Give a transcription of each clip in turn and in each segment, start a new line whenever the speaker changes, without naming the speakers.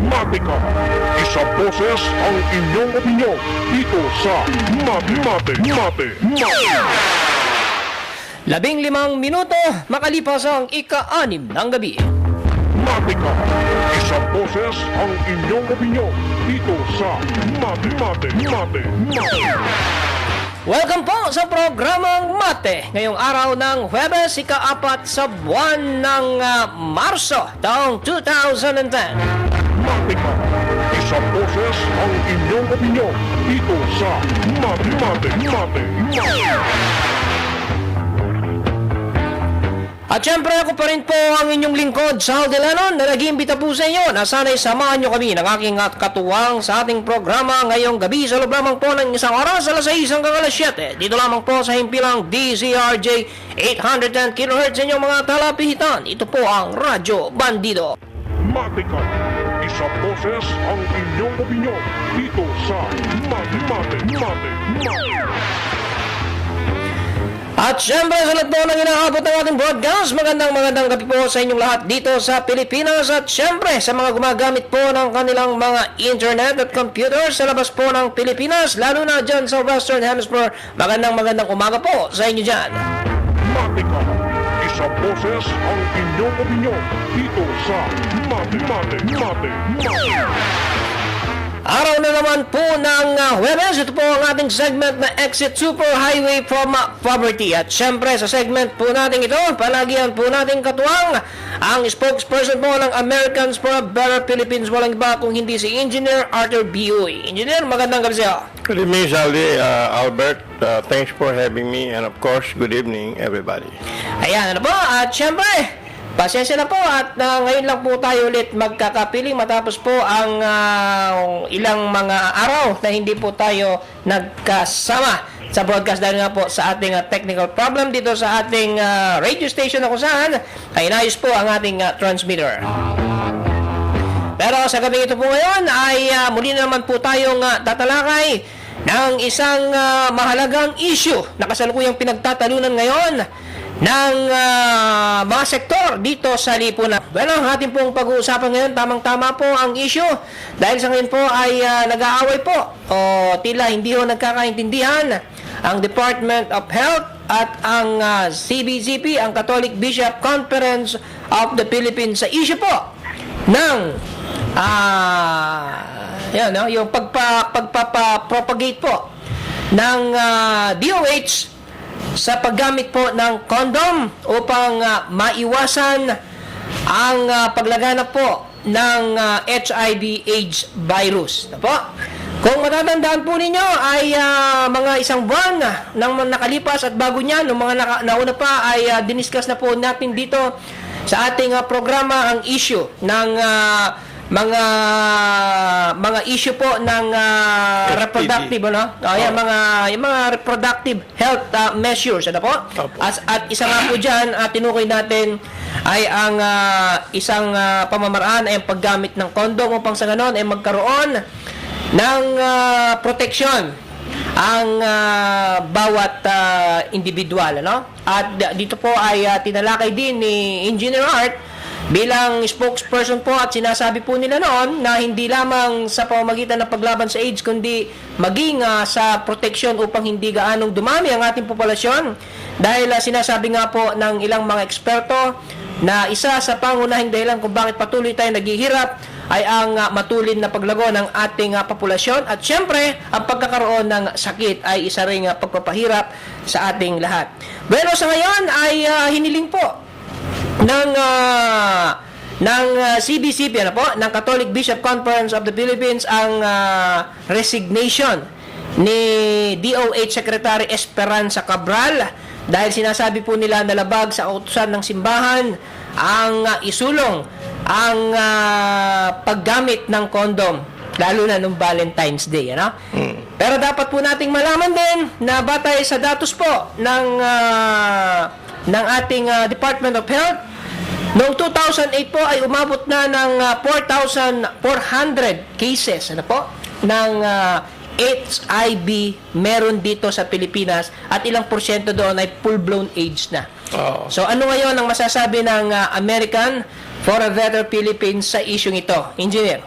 Matika. Isa boses ang inyong opinyon dito sa Mate.
15 minuto makalipas ang ika-6 ng gabi.
Matika. Isa boses ang inyong opinyon dito sa Mate.
Welcome po sa programang Mate ngayong araw ng Huwebes, ika-4 sa buwan ng Marso taong 2010.
Matika. Isa boses ang inyong opinyon dito sa Mate.
At syempre ako pa rin po ang inyong lingkod, Sal Delanon, na nag-iimbita po sa inyo na sana'y samahan nyo kami ng aking katuwang sa ating programa ngayong gabi sa loob lamang po ng isang oras, alas 6 hanggang alas 7. Dito lamang po sa himpilang DZRJ 810 kHz inyong mga talapihitan. Ito po ang Radyo Bandido.
Matika. Isa boses ang inyong opinyon dito sa Mate.
At syempre sa lahat po ng inaabot ng ating broadcast, magandang gabi po sa inyong lahat dito sa Pilipinas at syempre sa mga gumagamit po ng kanilang mga internet at computer sa labas po ng Pilipinas, lalo na dyan sa Western Hemisphere. Magandang umaga po sa inyo dyan.
Matika. Isa boses ang inyong opinyon dito sa Mate.
Araw na naman po ng Huwebes, ito po ang ating segment na Exit Superhighway from Poverty. At syempre sa segment po natin ito, palagian po natin katuwang ang spokesperson po ng Americans for a Better Philippines, walang iba kung hindi si Engineer Arthur Buoy. Engineer, magandang gabi sa'yo.
Good evening, Saldi. Albert, thanks for having me. And of course, good evening, everybody.
Ayan, ano po, at syempre, pasensya na po at ngayon lang po tayo ulit magkakapiling matapos po ang ilang mga araw na hindi po tayo nagkasama sa broadcast dahil nga po sa ating technical problem dito sa ating radio station na kung saan ay inayos po ang ating transmitter. Pero sa gabi ito po ngayon ay muli na naman po tayong tatalakay ng isang mahalagang issue na kasalukuyang pinagtatalunan ngayon ng mga sektor dito sa lipunan. Well, ang ating pong pag-uusapan ngayon, tamang-tama po ang issue dahil sa ngayon po ay nag-aaway po o tila hindi ho nagkakaintindihan ang Department of Health at ang CBCP, ang Catholic Bishop Conference of the Philippines sa issue po ng yung pagpapropagate po ng DOH sa paggamit po ng condom upang maiwasan ang paglaganap po ng HIV/AIDS virus. Po? Kung matatandaan po ninyo ay mga isang buwan nang nakalipas at bago niyan, nung mga nauna pa ay diniscuss na po natin dito sa ating programa ang issue ng mga issue po ng reproductive yung mga reproductive health measures ano po at isa nga po diyan tinukoy natin ay ang isang pamamaraan ay ang paggamit ng kondom upang sa ganon ay magkaroon ng protection ang bawat individual at dito po ay tinalakay din ni Engineer Art bilang spokesperson po at sinasabi po nila noon na hindi lamang sa pamamagitan ng paglaban sa AIDS kundi maging sa proteksyon upang hindi gaanong dumami ang ating populasyon dahil sinasabi nga po ng ilang mga eksperto na isa sa pangunahing dahilan kung bakit patuloy tayo naghihirap ay ang matulin na paglago ng ating populasyon at syempre ang pagkakaroon ng sakit ay isa ring pagpapahirap sa ating lahat. Bueno, sa ngayon ay hiniling po ng CBCP ng Catholic Bishop Conference of the Philippines ang resignation ni DOH Secretary Esperanza Cabral dahil sinasabi po nila na labag sa utusan ng simbahan ang isulong ang paggamit ng kondom lalo na nung Valentine's Day Pero dapat po nating malaman din na batay sa datos po ng ating Department of Health, noong 2008 po ay umabot na ng 4,400 cases ng HIV meron dito sa Pilipinas at ilang porsyento doon ay full-blown AIDS na. So ano ngayon ang masasabi ng American for a Better Philippines sa isyung ito, Engineer?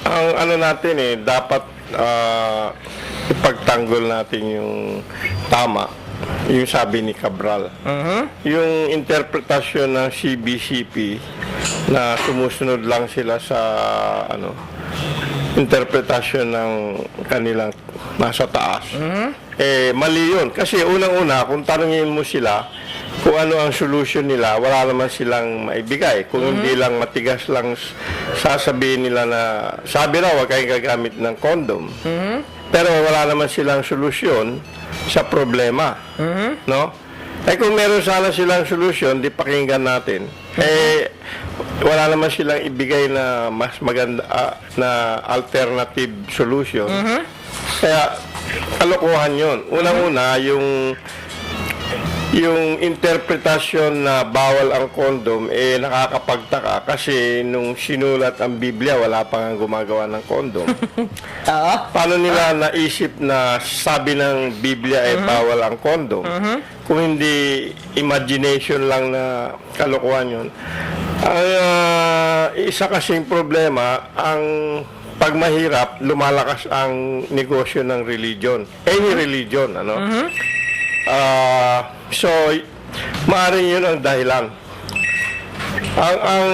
Ang ano natin dapat ipagtanggol natin yung tama, yung sabi ni Cabral. Yung interpretasyon ng CBCP na sumusunod lang sila sa interpretasyon ng kanilang nasa taas. Mali yun. Kasi unang-una, kung tanungin mo sila kung ano ang solution nila, wala naman silang maibigay. Kung hindi lang matigas lang sasabihin nila na, sabi raw, huwag kayong gagamit ng condom. Pero wala naman silang solusyon sa problema. No? Kung meron sana silang solusyon, di pakinggan natin. Wala naman silang ibigay na mas maganda na alternative solution. Kaya, kalokohan yun. Unang-una, yung interpretasyon na bawal ang condom, nakakapagtaka kasi nung sinulat ang Biblia, wala pang gumagawa ng condom. Paano nila naisip na sabi ng Biblia bawal ang condom? Kung hindi imagination lang na kalokohan yun. Ang isa kasing problema, ang pag mahirap, lumalakas ang negosyo ng religion. Any religion, so, maaaring yun ang dahilan. Ang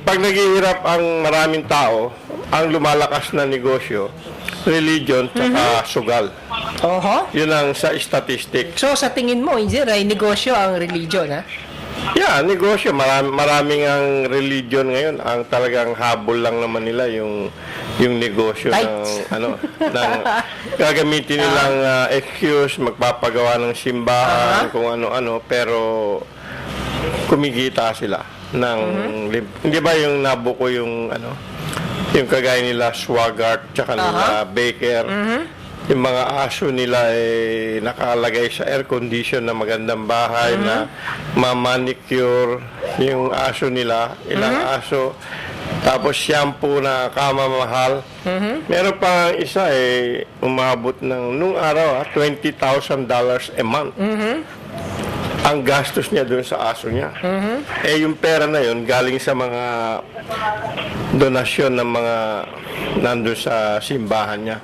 pag naghihirap ang maraming tao, ang lumalakas na negosyo, religion, tsaka sugal. Yun ang sa statistic.
So, sa tingin mo, Engineer, ay negosyo ang religion, ha?
Yeah, negosyo. Maraming ang religion ngayon. Ang talagang habol lang naman nila yung negosyo ng gagamitin nilang excuse, magpapagawa ng simbahan, kung ano-ano, pero kumikita sila ng hindi ba yung nabuko yung yung kagaya nila Swagart tsaka nila Baker. Yung mga aso nila nakalagay sa air condition na magandang bahay na ma-manicure yung aso nila, ilang aso. Tapos shampoo na kamamahal. Meron pa isa umabot ng nung araw $20,000 a month. Ang gastos niya doon sa aso niya. Yung pera na yun galing sa mga donasyon ng mga nandun sa simbahan niya.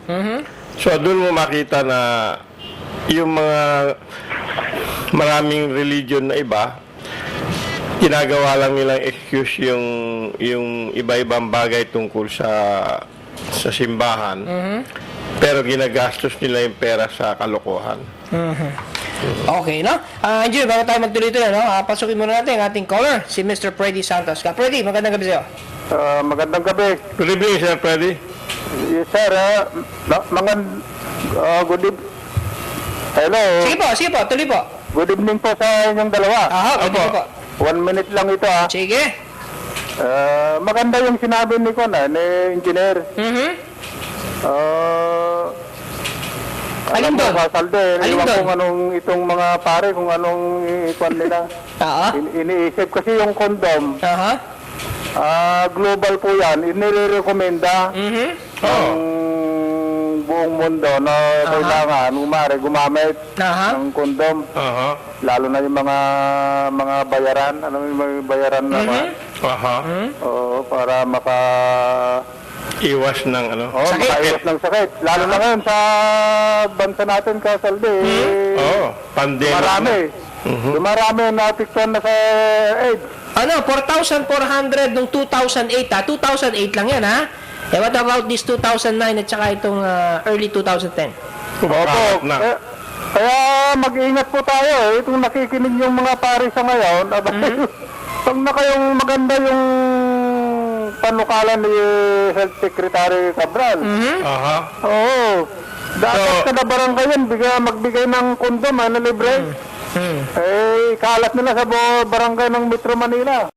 So doon mo makita na yung mga maraming religion na iba, ginagawa lang nilang excuse yung iba-ibang bagay tungkol sa simbahan, pero ginagastos nila yung pera sa kalokohan.
Okay, no? Engineer, bago tayo magtuloy-tuloy, pasukin muna natin ang ating caller, si Mr. Freddy Santos. Freddy, magandang gabi sa'yo.
Magandang gabi.
Good evening, Sir Freddy.
Yes, sir. Good evening. Hello.
Sige po, tuloy po.
Good evening po sa inyong dalawa.
Good evening po.
1 minute lang ito,
Sige.
Maganda yung sinabi ni Engineer.
Alin doon?
Sasalde.
Alin
Iwan
doon?
kung anong itong mga pare, kung anong ikwan nila. Iniisip kasi yung condom. Global po yan. Inirekomenda ng buong mundo na kailangan gumamit ng condom. Lalo na yung mga bayaran. Ano yung mga bayaran naman? Para
Iwas ng
sakit.
makaiwas ng sakit. Lalo na ngayon sa bansa natin, Kasalde.
pandemic.
Marami. Marami na apektuhan na sa AIDS.
4,400 nung 2008, 2008 lang yan, ha? What about this 2009 at saka itong early 2010?
Kumakalat na.
Kaya mag-iingat po tayo. Itong nakikinig yung mga pare sa ngayon, pag na kayong maganda yung panukalan ni Health Secretary Cabral. Oo. Dapat kada barangay yan, magbigay ng kondom na libre. Kalat nila sa barangay ng Metro Manila.